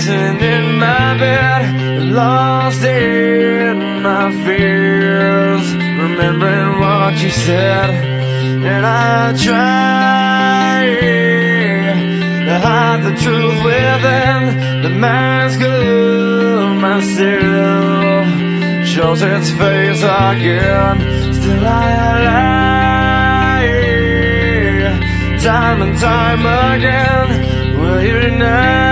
sitting in my bed, lost in my fears, remembering what you said. And I try to hide the truth within. The mask of myself shows its face again. Still I lie, time and time again. Will you deny